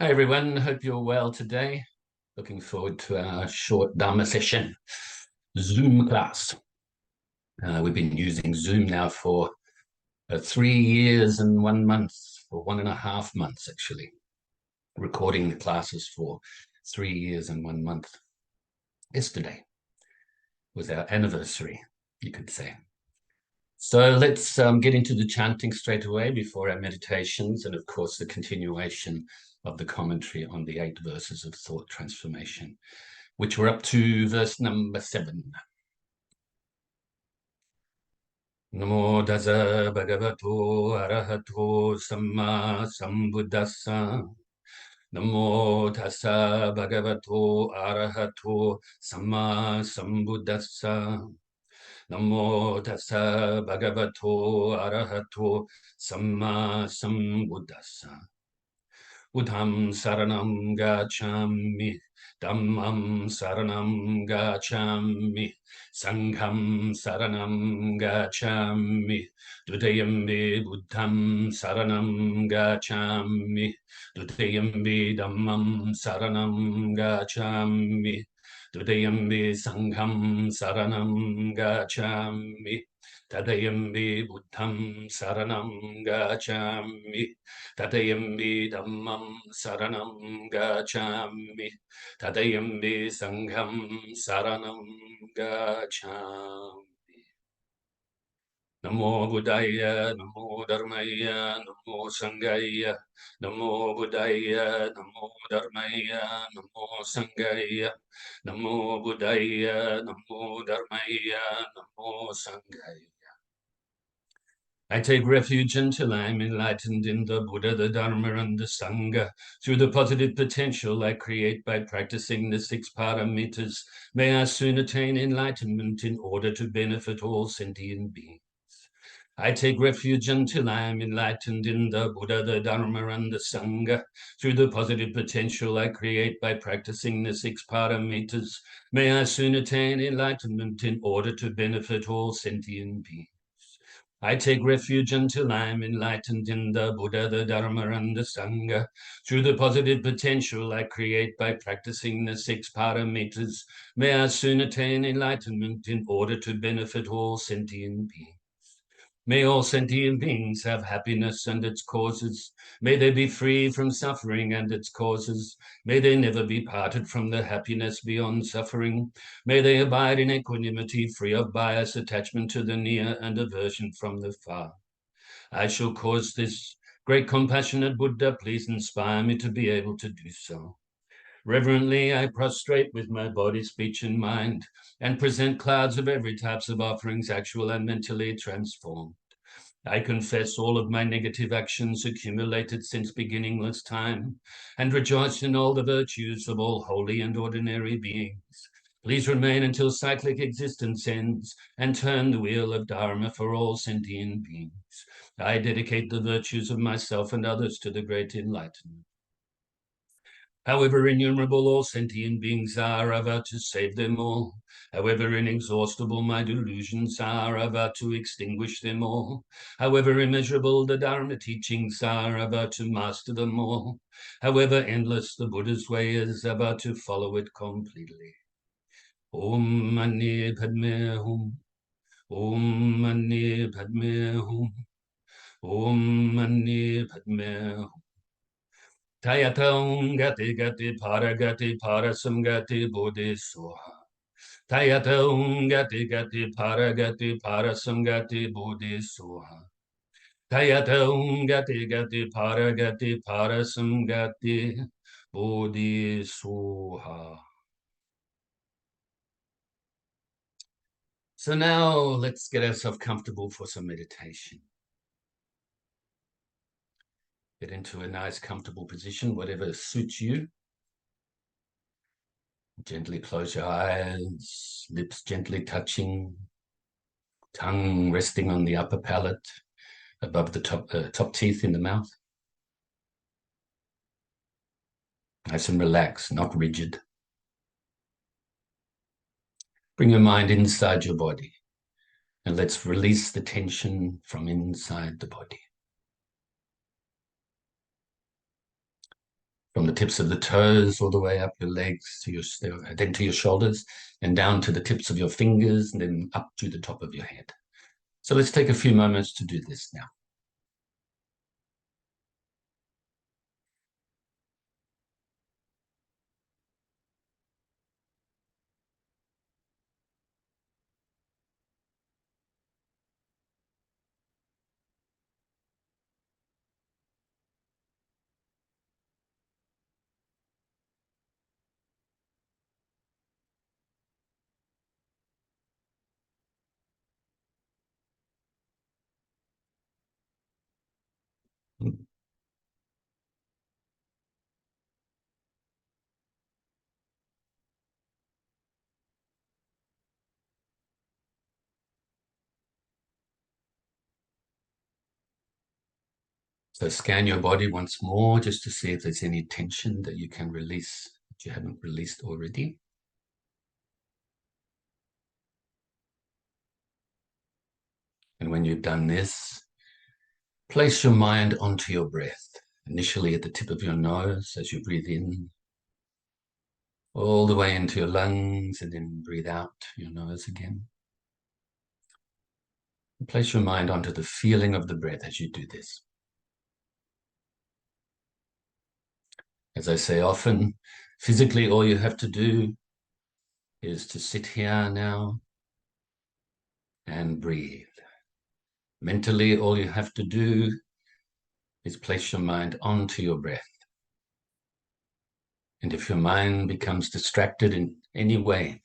Hi everyone, hope you're well today. Looking forward to our short Dharma session, Zoom class. We've been using Zoom now for 3 years and 1 month, or 1.5 months actually, recording the classes for 3 years and 1 month. Yesterday was our anniversary, you could say. So let's get into the chanting straight away before our meditations, and of course the continuation of the commentary on the 8 verses of thought transformation, which we're up to verse number 7. Namo Tassa Bhagavato Arahato Samma Sambuddhassa. Namo Tassa Bhagavato Arahato Samma Sambuddhassa. Namo Tassa Bhagavato Arahato Samma Sambuddhassa. Buddham saranam gacchami, Dhammam saranam gacchami, Sangham saranam gacchami, Dutiyampi Buddham saranam gacchami, Dutiyampi Dhammam saranam gacchami, Dutiyampi Sangham saranam gacchami, Tadayampi Buddham saranam gacchami, Tadayampi Dhammam saranam gacchami, Tadayampi Sangham saranam gacchami. Namo Buddhaya, Namo Dharmaya, Namo Sanghaya, Namo Buddhaya, Namo Dharmaya, Namo Sanghaya, Namo Buddhaya, Namo Dharmaya, Namo Sanghaya. I take refuge until I am enlightened in the Buddha, the Dharma, and the Sangha. Through the positive potential I create by practicing the 6 paramitas, may I soon attain enlightenment in order to benefit all sentient beings. I take refuge until I am enlightened in the Buddha, the Dharma, and the Sangha. Through the positive potential I create by practicing the 6 paramitas, may I soon attain enlightenment in order to benefit all sentient beings. I take refuge until I am enlightened in the Buddha, the Dharma, and the Sangha. Through the positive potential I create by practicing the 6 paramitas, may I soon attain enlightenment in order to benefit all sentient beings. May all sentient beings have happiness and its causes. May they be free from suffering and its causes. May they never be parted from the happiness beyond suffering. May they abide in equanimity, free of bias, attachment to the near, and aversion from the far. I shall cause this great compassionate Buddha, please inspire me to be able to do so. Reverently, I prostrate with my body, speech, and mind, and present clouds of every types of offerings, actual and mentally transformed. I confess all of my negative actions accumulated since beginningless time, and rejoice in all the virtues of all holy and ordinary beings. Please remain until cyclic existence ends, and turn the wheel of Dharma for all sentient beings. I dedicate the virtues of myself and others to the great enlightenment. However innumerable all sentient beings are, I vow to save them all. However inexhaustible my delusions are, I vow to extinguish them all. However immeasurable the Dharma teachings are, I vow to master them all. However endless the Buddha's way is, I vow to follow it completely. Om Mani Padme Hum. Om Mani Padme Hum. Om Mani Padme Hum. Tayatong gati gati parasamgati bodhisoha. Tayatong gati parasamgati bodhisoha. Tayatong gati parasamgati bodhisoha. So now let's get ourselves comfortable for some meditation. Get into a nice comfortable position, whatever suits you. Gently close your eyes, lips gently touching, tongue resting on the upper palate above the top teeth in the mouth. Nice and relaxed, not rigid. Bring your mind inside your body and let's release the tension from inside the body. from the tips of the toes all the way up your legs to your, then to your shoulders, and down to the tips of your fingers, and then up to the top of your head. So let's take a few moments to do this now. So scan your body once more just to see if there's any tension that you can release that you haven't released already. And when you've done this, place your mind onto your breath, initially at the tip of your nose as you breathe in, all the way into your lungs, and then breathe out your nose again. And place your mind onto the feeling of the breath as you do this. As I say often, physically all you have to do is to sit here now and breathe. Mentally, all you have to do is place your mind onto your breath. And if your mind becomes distracted in any way,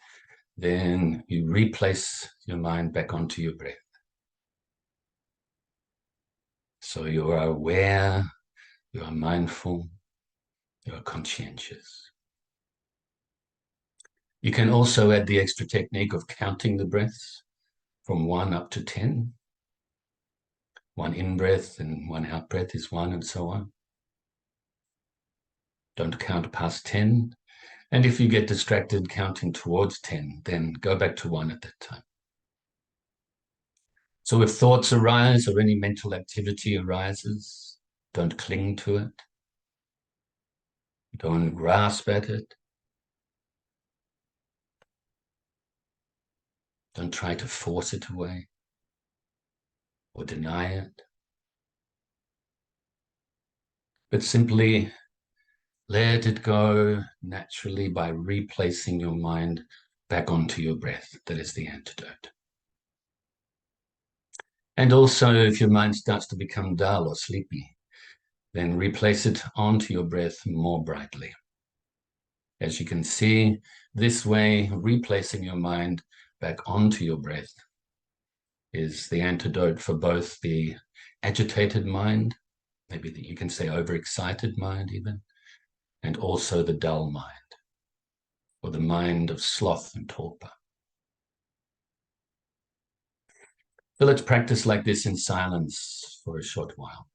then you replace your mind back onto your breath. So you are aware, you are mindful, you are conscientious. You can also add the extra technique of counting the breaths from 1 up to 10. 1 in-breath and 1 out-breath is 1, and so on. Don't count past 10. And if you get distracted counting towards 10, then go back to 1 at that time. So if thoughts arise or any mental activity arises, don't cling to it. Don't grasp at it. Don't try to force it away or deny it. But simply let it go naturally by replacing your mind back onto your breath. That is the antidote. And also, if your mind starts to become dull or sleepy, then replace it onto your breath more brightly. As you can see, this way, replacing your mind back onto your breath is the antidote for both the agitated mind, maybe you can say overexcited mind even, and also the dull mind, or the mind of sloth and torpor. So let's practice like this in silence for a short while.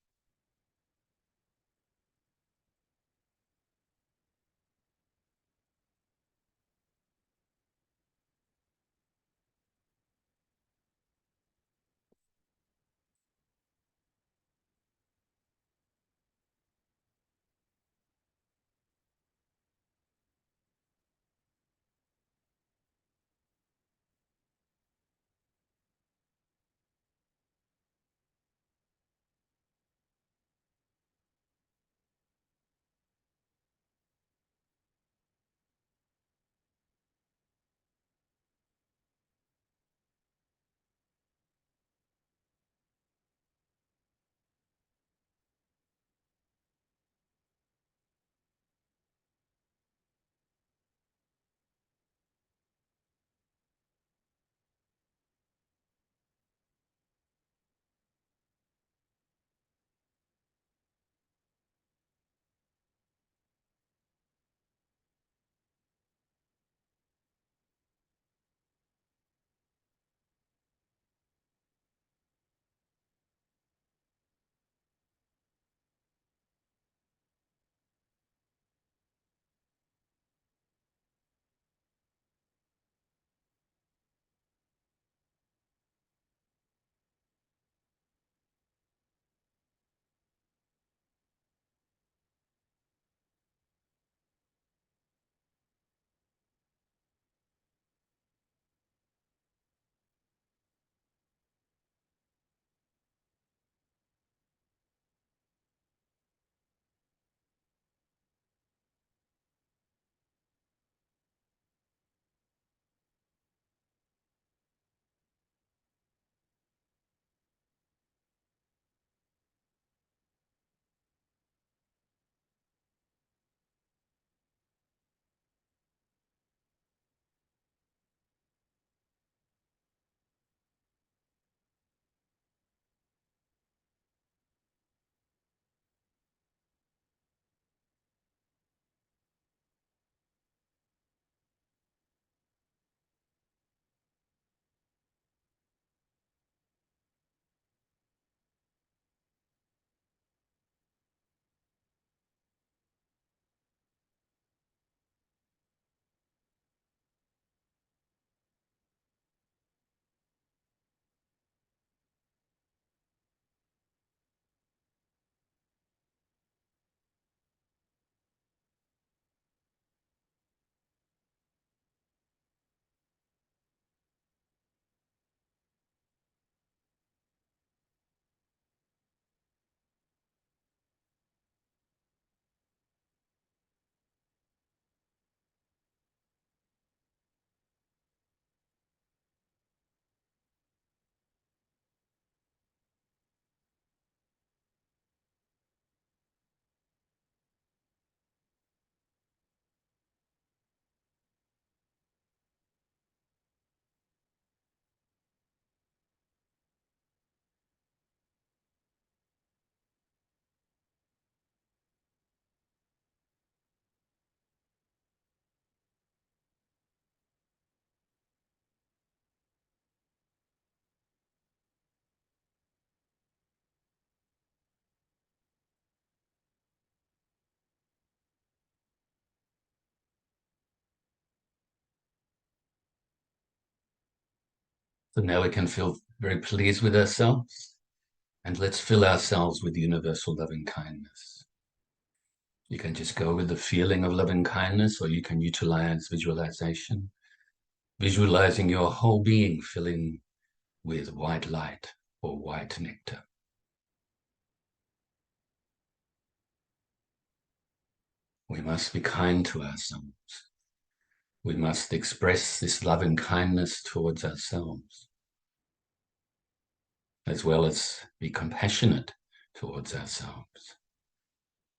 So now we can feel very pleased with ourselves, and let's fill ourselves with universal loving kindness. You can just go with the feeling of loving kindness, or you can utilize visualization, visualizing your whole being filling with white light or white nectar. We must be kind to ourselves. We must express this loving kindness towards ourselves, as well as be compassionate towards ourselves.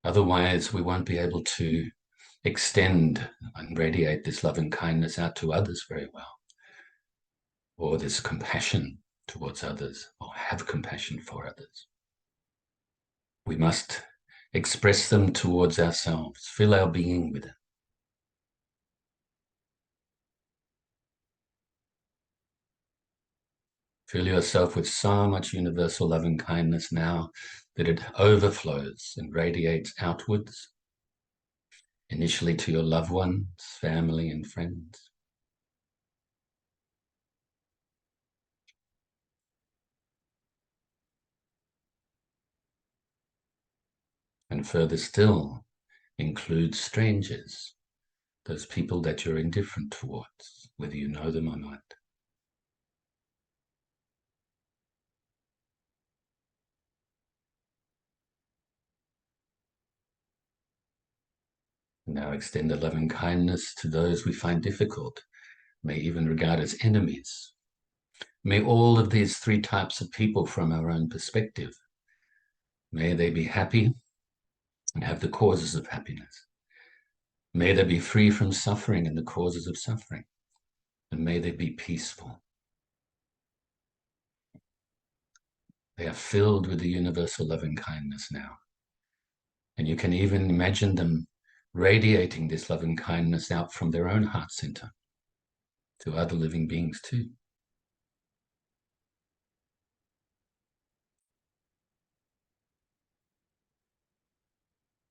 Otherwise, we won't be able to extend and radiate this loving kindness out to others very well, or this compassion towards others, or have compassion for others. We must express them towards ourselves, fill our being with it. Fill yourself with so much universal loving kindness now that it overflows and radiates outwards, initially to your loved ones, family, and friends. And further still, include strangers, those people that you're indifferent towards, whether you know them or not. Now extend the loving kindness to those we find difficult, may even regard as enemies. May all of these three types of people from our own perspective, may they be happy and have the causes of happiness. May they be free from suffering and the causes of suffering. And may they be peaceful. They are filled with the universal loving kindness now. And you can even imagine them radiating this loving kindness out from their own heart center to other living beings too.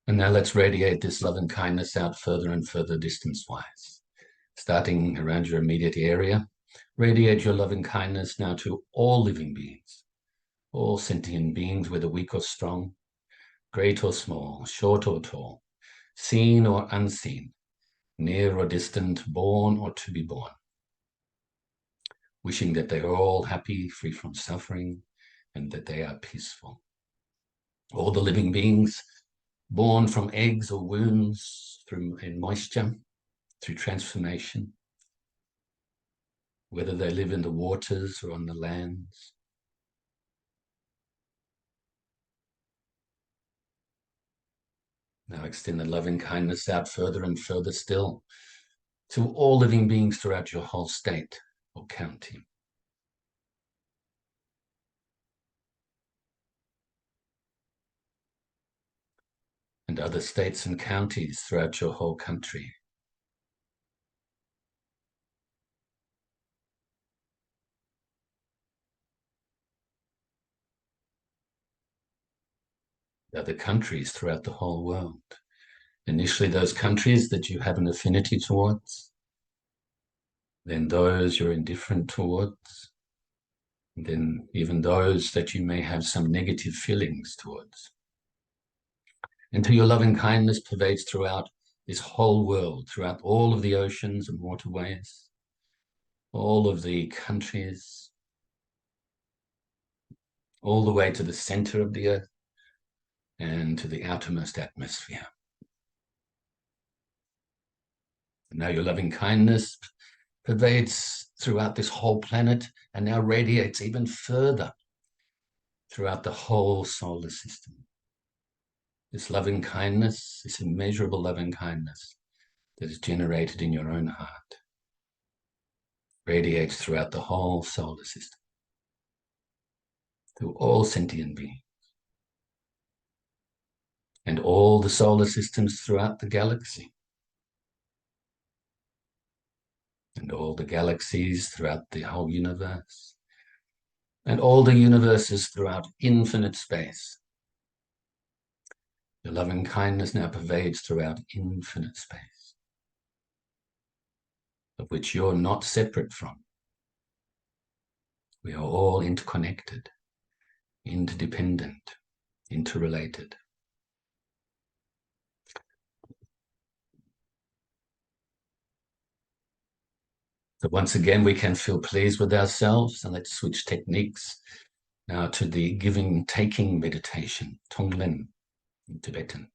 And now let's radiate this loving kindness out further and further distance-wise. Starting around your immediate area, radiate your loving kindness now to all living beings, all sentient beings, whether weak or strong, great or small, short or tall, seen or unseen, near or distant, born or to be born. Wishing that they are all happy, free from suffering, and that they are peaceful. All the living beings born from eggs or wombs, in moisture, through transformation, whether they live in the waters or on the lands. Now extend the loving kindness out further and further still to all living beings throughout your whole state or county. And other states and counties throughout your whole country. Other countries throughout the whole world. Initially, those countries that you have an affinity towards, then those you're indifferent towards, and then even those that you may have some negative feelings towards. Until your loving kindness pervades throughout this whole world, throughout all of the oceans and waterways, all of the countries, all the way to the center of the earth and to the outermost atmosphere. And now your loving kindness pervades throughout this whole planet and now radiates even further throughout the whole solar system. This loving kindness, this immeasurable loving kindness that is generated in your own heart, radiates throughout the whole solar system, through all sentient beings, and all the solar systems throughout the galaxy, and all the galaxies throughout the whole universe, and all the universes throughout infinite space. Your loving kindness now pervades throughout infinite space, of which you're not separate from. We are all interconnected, interdependent, interrelated. So once again, we can feel pleased with ourselves, and let's switch techniques now to the giving-taking meditation, Tonglen in Tibetan.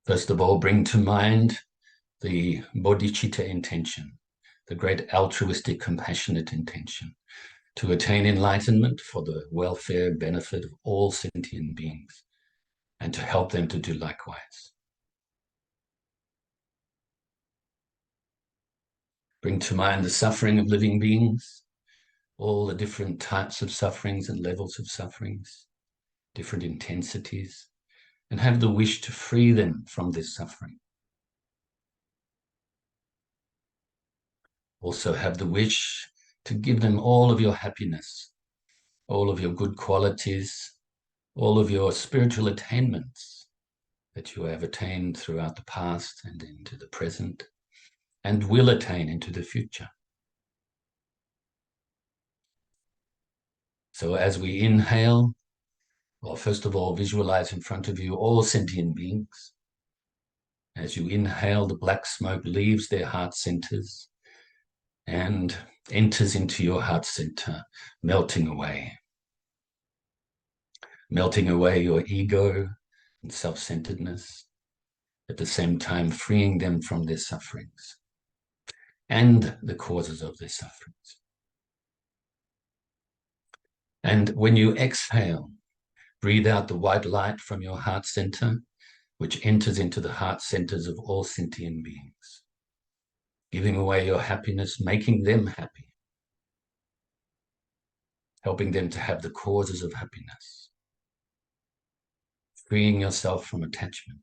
First of all, bring to mind the Bodhicitta intention, the great altruistic, compassionate intention to attain enlightenment for the welfare, benefit of all sentient beings, and to help them to do likewise. Bring to mind the suffering of living beings, all the different types of sufferings and levels of sufferings, different intensities, and have the wish to free them from this suffering. Also have the wish to give them all of your happiness, all of your good qualities, all of your spiritual attainments that you have attained throughout the past and into the present, and will attain into the future. So as we inhale, well, first of all, visualize in front of you all sentient beings. As you inhale, the black smoke leaves their heart centers and enters into your heart center, melting away your ego and self-centeredness, at the same time freeing them from their sufferings and the causes of their sufferings. And when you exhale, breathe out the white light from your heart center, which enters into the heart centers of all sentient beings, giving away your happiness, making them happy, helping them to have the causes of happiness, freeing yourself from attachment.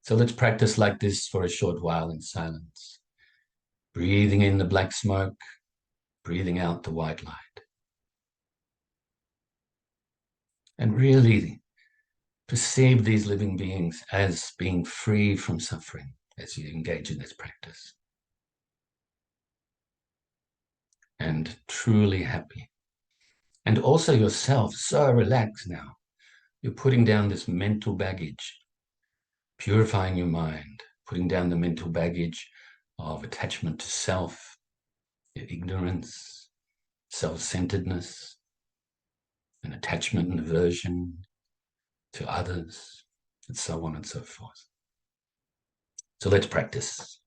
So let's practice like this for a short while in silence, breathing in the black smoke, breathing out the white light. And really perceive these living beings as being free from suffering as you engage in this practice. And truly happy. And also yourself, so relaxed now. You're putting down this mental baggage, purifying your mind, putting down the mental baggage of attachment to self, your ignorance, self-centeredness, and attachment and aversion to others, and so on and so forth. So let's practice.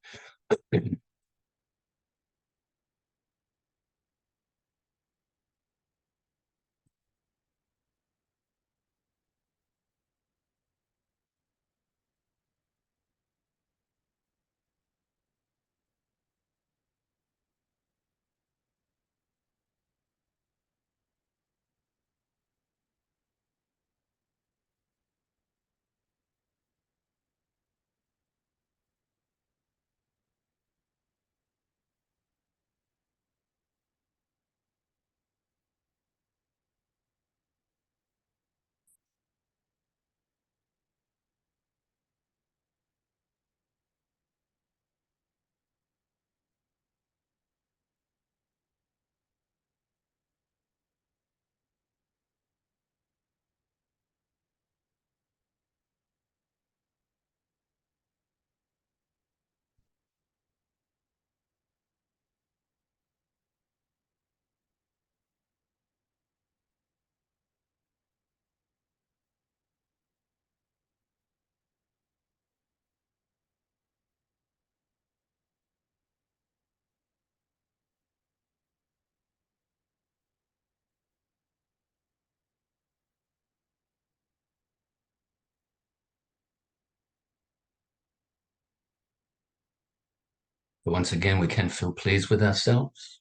But once again, we can feel pleased with ourselves.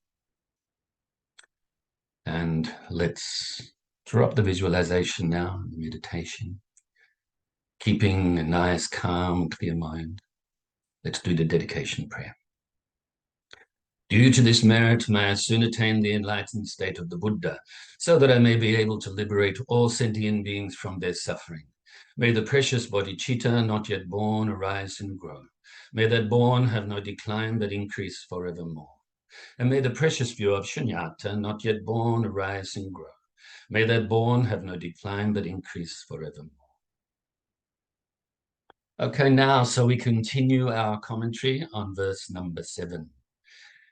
And let's drop the visualization now, the meditation, keeping a nice, calm, clear mind. Let's do the dedication prayer. Due to this merit, may I soon attain the enlightened state of the Buddha, so that I may be able to liberate all sentient beings from their suffering. May the precious bodhicitta, not yet born, arise and grow. May that born have no decline but increase forevermore. And may the precious view of shunyata, not yet born, arise and grow. May that born have no decline but increase forevermore. Okay, now, so we continue our commentary on verse number 7.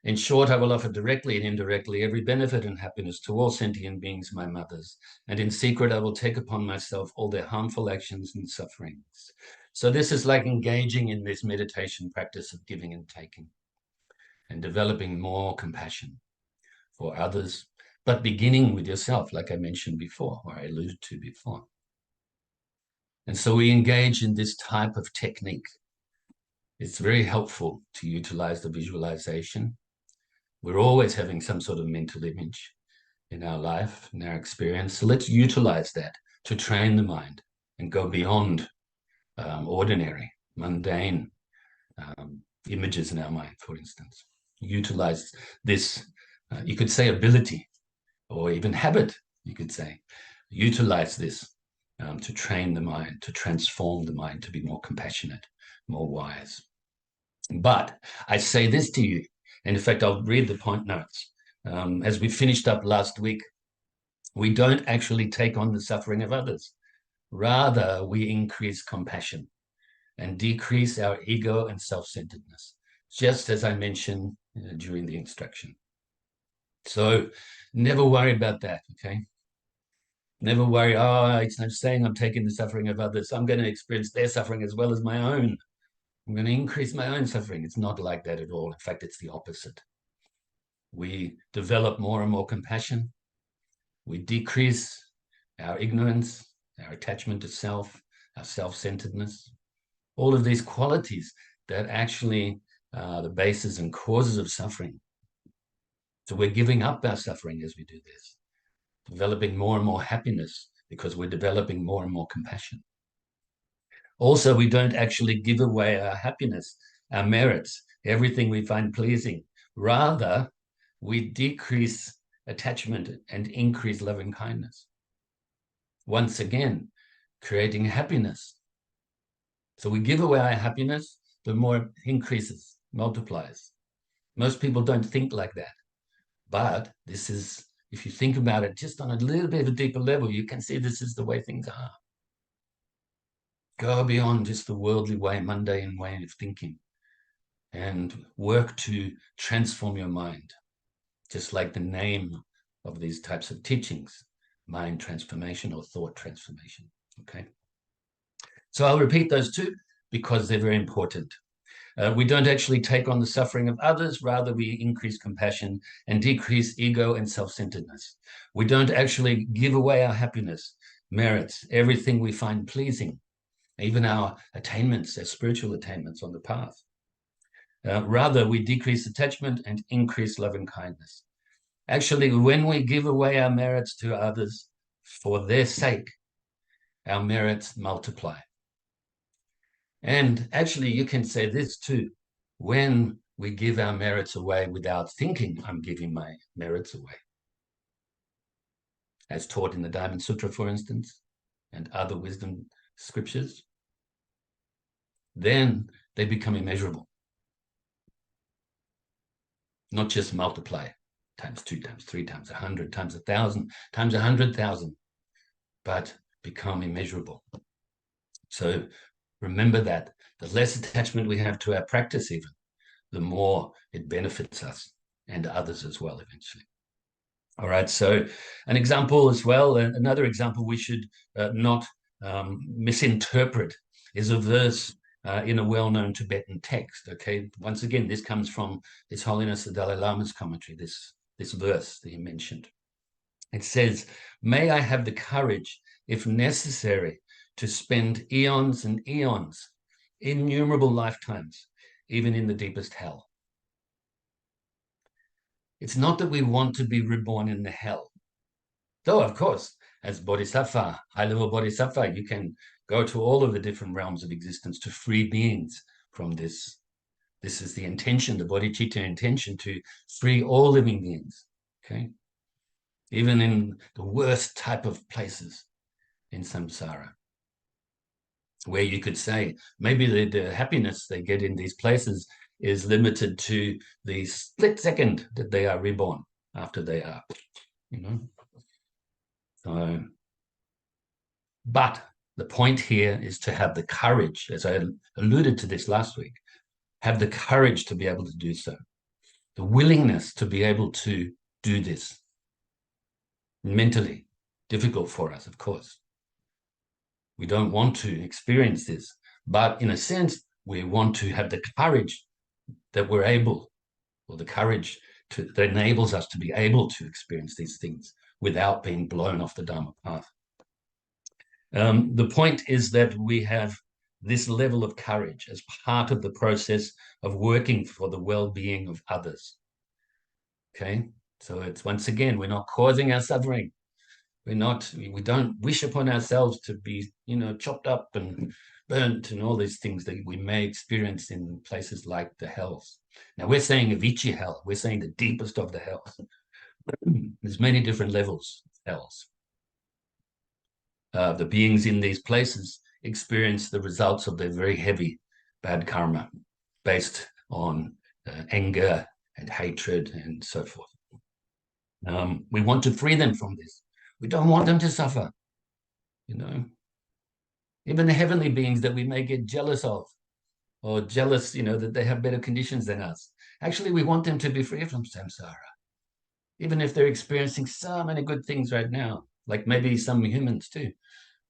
In short, I will offer directly and indirectly every benefit and happiness to all sentient beings, my mothers, and in secret I will take upon myself all their harmful actions and sufferings. So this is like engaging in this meditation practice of giving and taking and developing more compassion for others, but beginning with yourself, like I mentioned before, or I alluded to before. And so we engage in this type of technique. It's very helpful to utilize the visualization. We're always having some sort of mental image in our life, in our experience. So let's utilize that to train the mind and go beyond ordinary, mundane images in our mind, for instance. Utilize this, you could say, ability, or even habit, you could say. Utilize this to train the mind, to transform the mind, to be more compassionate, more wise. But I say this to you, and in fact, I'll read the point notes. As we finished up last week, we don't actually take on the suffering of others. Rather, we increase compassion and decrease our ego and self-centeredness, just as I mentioned during the instruction. So never worry about that, okay? Never worry, oh, it's not saying I'm taking the suffering of others. I'm going to experience their suffering as well as my own. I'm going to increase my own suffering. It's not like that at all. In fact, it's the opposite. We develop more and more compassion. We decrease our ignorance, our attachment to self, our self-centeredness, all of these qualities that actually are the basis and causes of suffering. So we're giving up our suffering as we do this, developing more and more happiness because we're developing more and more compassion. Also, we don't actually give away our happiness, our merits, everything we find pleasing. Rather, we decrease attachment and increase loving kindness. Once again, creating happiness. So we give away our happiness, the more it increases, multiplies. Most people don't think like that. But this is, if you think about it just on a little bit of a deeper level, you can see this is the way things are. Go beyond just the worldly way, mundane way of thinking, and work to transform your mind. Just like the name of these types of teachings, mind transformation or thought transformation, okay? So I'll repeat those two because they're very important. We don't actually take on the suffering of others, rather we increase compassion and decrease ego and self-centeredness. We don't actually give away our happiness, merits, everything we find pleasing, even our attainments, our spiritual attainments on the path. Rather, we decrease attachment and increase loving kindness. Actually, when we give away our merits to others for their sake, our merits multiply. And actually, you can say this too. When we give our merits away without thinking, I'm giving my merits away, as taught in the Diamond Sutra, for instance, and other wisdom scriptures, then they become immeasurable. Not just multiply times 2 times 3 times 100 times 1,000 times 100,000, but become immeasurable. So remember that the less attachment we have to our practice, even, the more it benefits us and others as well eventually. All right, so an example as well, another example we should not misinterpret is a verse in a well-known Tibetan text, okay? Once again, this comes from His Holiness the Dalai Lama's commentary, this verse that he mentioned. It says, "May I have the courage, if necessary, to spend eons and eons, innumerable lifetimes, even in the deepest hell." It's not that we want to be reborn in the hell. Though, of course, as Bodhisattva, high-level Bodhisattva, you can go to all of the different realms of existence to free beings from this. This is the intention, the Bodhicitta intention, to free all living beings, okay? Even in the worst type of places in samsara. where you could say maybe the happiness they get in these places is limited to the split second that they are reborn after they are, you know. So, but the point here is to have the courage, as I alluded to this last week, have the courage to be able to do so, the willingness to be able to do this. Mentally difficult for us, of course. We don't want to experience this, but in a sense, we want to have the courage that we're able, or the courage that enables us to be able to experience these things without being blown off the Dharma path. The point is that we have this level of courage as part of the process of working for the well-being of others. Okay, so it's, once again, we're not causing our suffering. We don't wish upon ourselves to be, chopped up and burnt and all these things that we may experience in places like the hells. Now, we're saying Avicii hell. We're saying the deepest of the hells. There's many different levels of hells. The beings in these places experience the results of their very heavy bad karma based on anger and hatred and so forth. We want to free them from this. We don't want them to suffer, Even the heavenly beings that we may get jealous of, or jealous, that they have better conditions than us. Actually, we want them to be free from samsara. Even if they're experiencing so many good things right now, like maybe some humans too.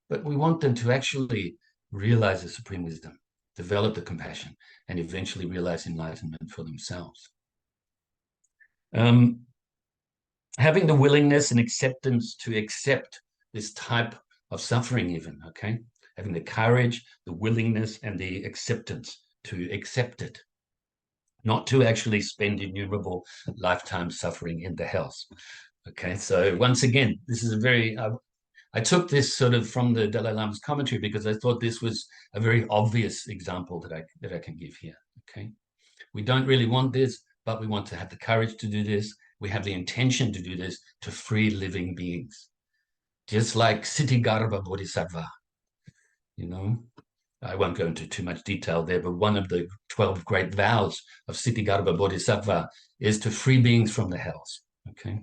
But we want them to actually realize the supreme wisdom, develop the compassion, and eventually realize enlightenment for themselves. Having the willingness and acceptance to accept this type of suffering even, okay? Having the courage, the willingness, and the acceptance to accept it, not to actually spend innumerable lifetimes suffering in the hells. Okay, so once again, this is a very, I took this sort of from the Dalai Lama's commentary because I thought this was a very obvious example that I can give here, okay? We don't really want this, but we want to have the courage to do this. We have the intention to do this to free living beings. Just like Ksitigarbha Bodhisattva, I won't go into too much detail there, but one of the 12 great vows of Ksitigarbha Bodhisattva is to free beings from the hells, okay?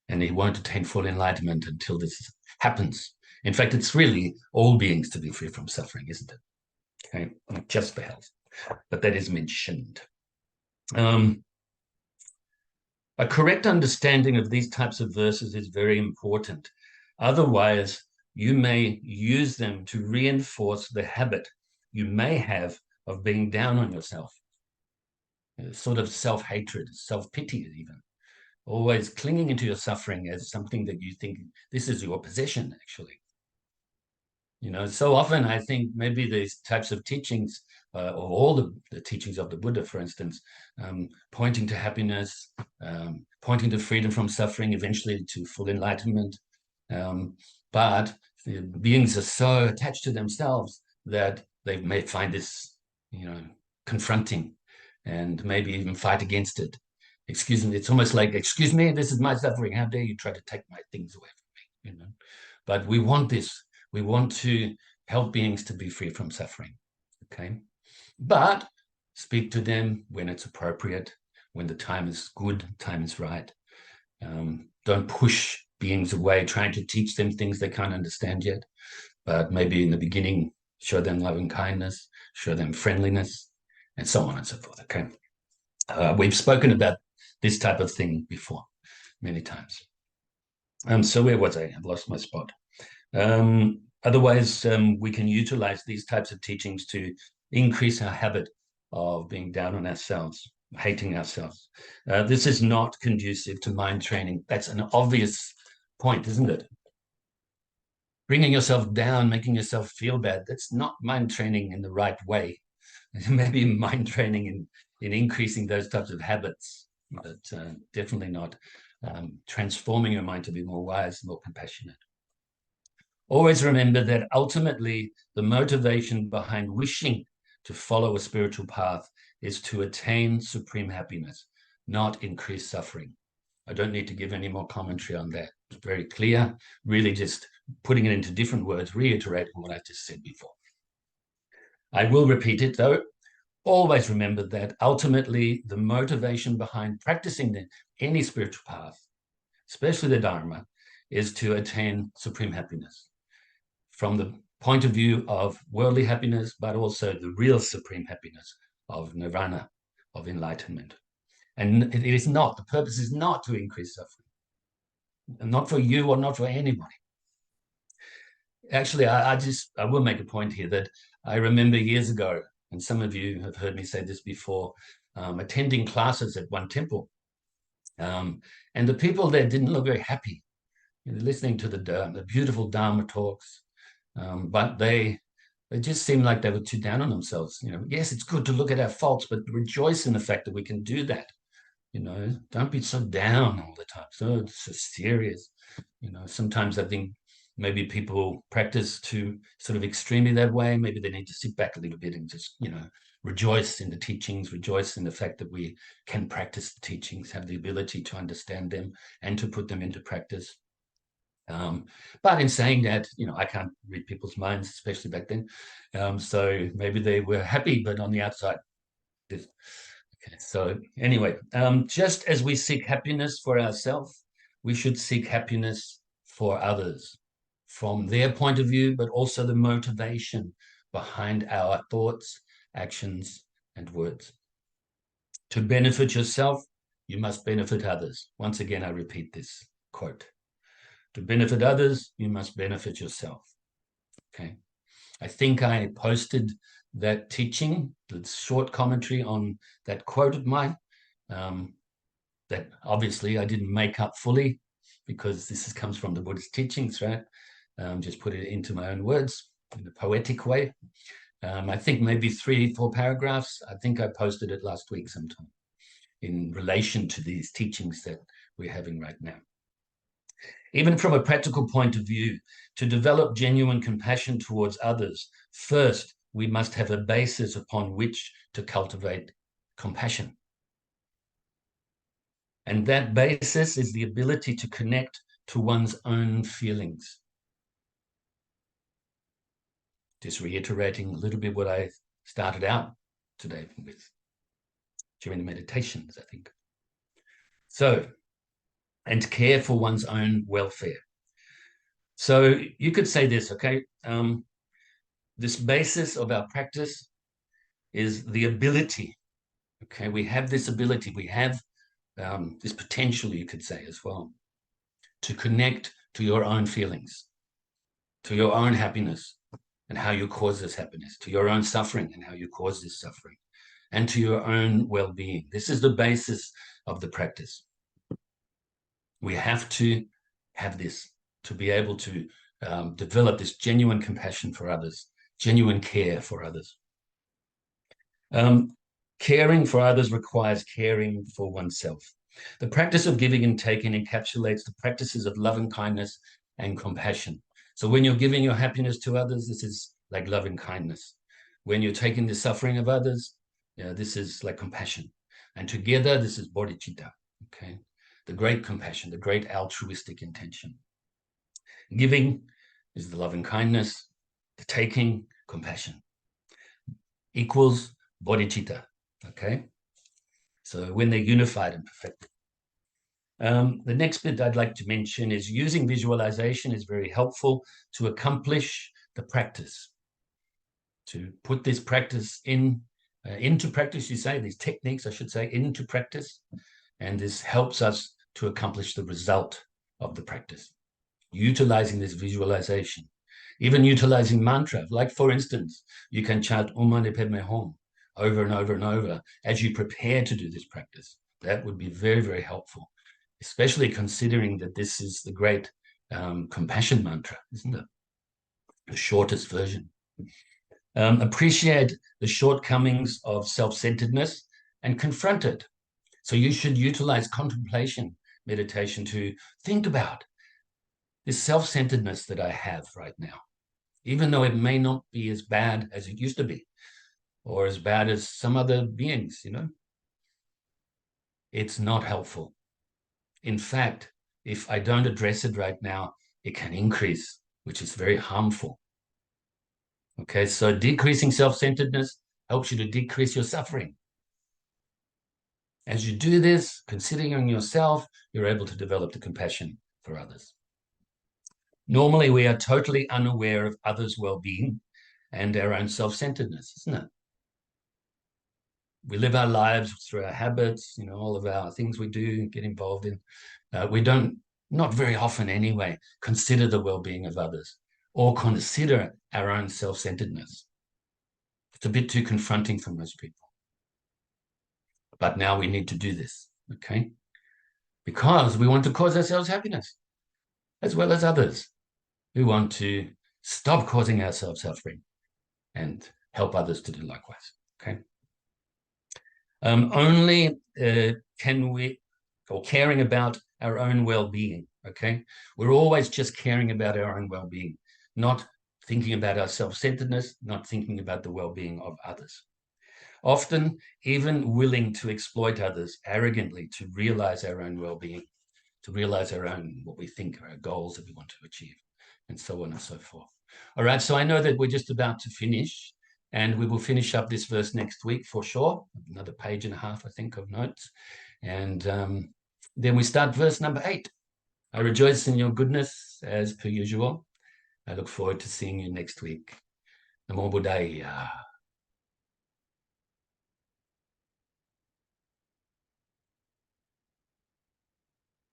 And he won't attain full enlightenment until this happens. In fact, it's really all beings to be free from suffering, isn't it? Okay, not just the hells, but that is mentioned. A correct understanding of these types of verses is very important. Otherwise, you may use them to reinforce the habit you may have of being down on yourself, sort of self-hatred, self-pity even, always clinging into your suffering as something that you think this is your possession, actually. So often I think maybe these types of teachings, or all the teachings of the Buddha, for instance, pointing to happiness, pointing to freedom from suffering, eventually to full enlightenment. But the beings are so attached to themselves that they may find this, confronting and maybe even fight against it. Excuse me, it's almost like, excuse me, this is my suffering. How dare you try to take my things away from me, But we want this. We want to help beings to be free from suffering, okay? But speak to them when it's appropriate, when the time is good, time is right. Don't push beings away, trying to teach them things they can't understand yet. But maybe in the beginning, show them loving kindness, show them friendliness, and so on and so forth, okay? We've spoken about this type of thing before, many times. So where was I? I've lost my spot. Otherwise, we can utilize these types of teachings to increase our habit of being down on ourselves, hating ourselves. This is not conducive to mind training. That's an obvious point, isn't it? Bringing yourself down, making yourself feel bad, that's not mind training in the right way. Maybe mind training in increasing those types of habits, but definitely not transforming your mind to be more wise, more compassionate. Always remember that ultimately the motivation behind wishing to follow a spiritual path is to attain supreme happiness, not increase suffering. I don't need to give any more commentary on that. It's very clear, really just putting it into different words, reiterating what I just said before. I will repeat it though. Always remember that ultimately the motivation behind practicing any spiritual path, especially the Dharma, is to attain supreme happiness from the point of view of worldly happiness, but also the real supreme happiness of nirvana, of enlightenment. And it is not, the purpose is not to increase suffering, and not for you or not for anybody. Actually, I will make a point here that I remember years ago, and some of you have heard me say this before, attending classes at one temple. And the people there didn't look very happy, listening to the beautiful Dharma talks, but they just seemed like they were too down on themselves. Yes, it's good to look at our faults, but rejoice in the fact that we can do that. Don't be so down all the time, so serious. Sometimes I think maybe people practice to sort of extremely that way. Maybe they need to sit back a little bit and just, rejoice in the teachings, rejoice in the fact that we can practice the teachings, have the ability to understand them and to put them into practice. But in saying that, I can't read people's minds, especially back then. So maybe they were happy, but on the outside, okay. So anyway, just as we seek happiness for ourselves, we should seek happiness for others from their point of view, but also the motivation behind our thoughts, actions, and words. To benefit yourself, you must benefit others. Once again, I repeat this quote. To benefit others, you must benefit yourself. Okay. I think I posted that teaching, the short commentary on that quote of mine, that obviously I didn't make up fully because this comes from the Buddhist teachings, right? Just put it into my own words in a poetic way. I think maybe 3-4 paragraphs. I think I posted it last week sometime in relation to these teachings that we're having right now. Even from a practical point of view, to develop genuine compassion towards others, first, we must have a basis upon which to cultivate compassion. And that basis is the ability to connect to one's own feelings. Just reiterating a little bit what I started out today with during the meditations, I think. So, and care for one's own welfare. So you could say this, okay? This basis of our practice is the ability, okay? We have this ability, we have this potential, you could say as well, to connect to your own feelings, to your own happiness and how you cause this happiness, to your own suffering and how you cause this suffering, and to your own well-being. This is the basis of the practice. We have to have this to be able to develop this genuine compassion for others, genuine care for others. Caring for others requires caring for oneself. The practice of giving and taking encapsulates the practices of loving kindness and compassion. So when you're giving your happiness to others, this is like loving kindness. When you're taking the suffering of others, this is like compassion. And together, this is Bodhicitta, okay? The great compassion, the great altruistic intention. Giving is the loving kindness, the taking, compassion. Equals Bodhicitta, okay? So when they're unified and perfected. The next bit I'd like to mention is using visualization is very helpful to accomplish the practice. To put this practice into practice, you say, these techniques, I should say, into practice. And this helps us to accomplish the result of the practice. Utilizing this visualization, even utilizing mantra, like for instance, you can chant Om Mani Padme Hum over and over and over as you prepare to do this practice. That would be very, very helpful, especially considering that this is the great compassion mantra, isn't it? The shortest version. Appreciate the shortcomings of self-centeredness and confront it. So you should utilize contemplation meditation to think about this self-centeredness that I have right now, even though it may not be as bad as it used to be, or as bad as some other beings, It's not helpful. In fact, if I don't address it right now, it can increase, which is very harmful. Okay, so decreasing self-centeredness helps you to decrease your suffering. As you do this, considering yourself, you're able to develop the compassion for others. Normally, we are totally unaware of others' well-being and our own self-centeredness, isn't it? We live our lives through our habits, all of our things we do, get involved in. We don't, not very often anyway, consider the well-being of others or consider our own self-centeredness. It's a bit too confronting for most people. But now we need to do this, okay? Because we want to cause ourselves happiness, as well as others. We want to stop causing ourselves suffering and help others to do likewise, okay? Only can we, or caring about our own well-being, okay? We're always just caring about our own well-being, not thinking about our self-centeredness, not thinking about the well-being of others. Often even willing to exploit others arrogantly to realize our own well-being, to realize our own, what we think are our goals that we want to achieve, and so on and so forth. All right, so I know that we're just about to finish, and we will finish up this verse next week for sure. Another page and a half, I think, of notes. And then we start verse number 8. I rejoice in your goodness as per usual. I look forward to seeing you next week. Namo Buddhaya.